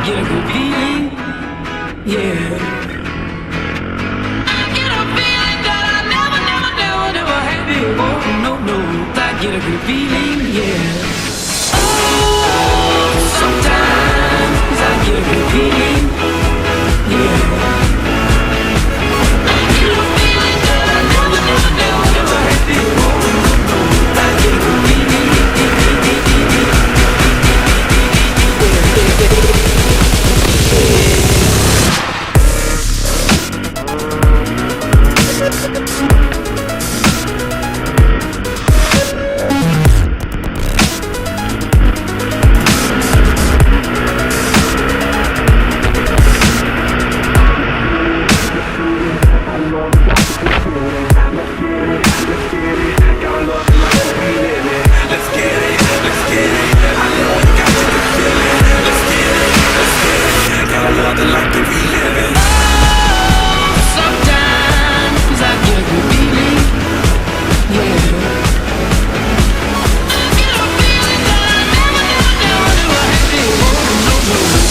get a good feeling, yeah. I get a feeling that I never had before. No, I get a good feeling, yeah. Oh, sometimes I get a good feeling, yeah. I get a feeling that I never had before. No, I get a good feeling,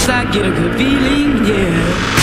I get a good feeling, yeah.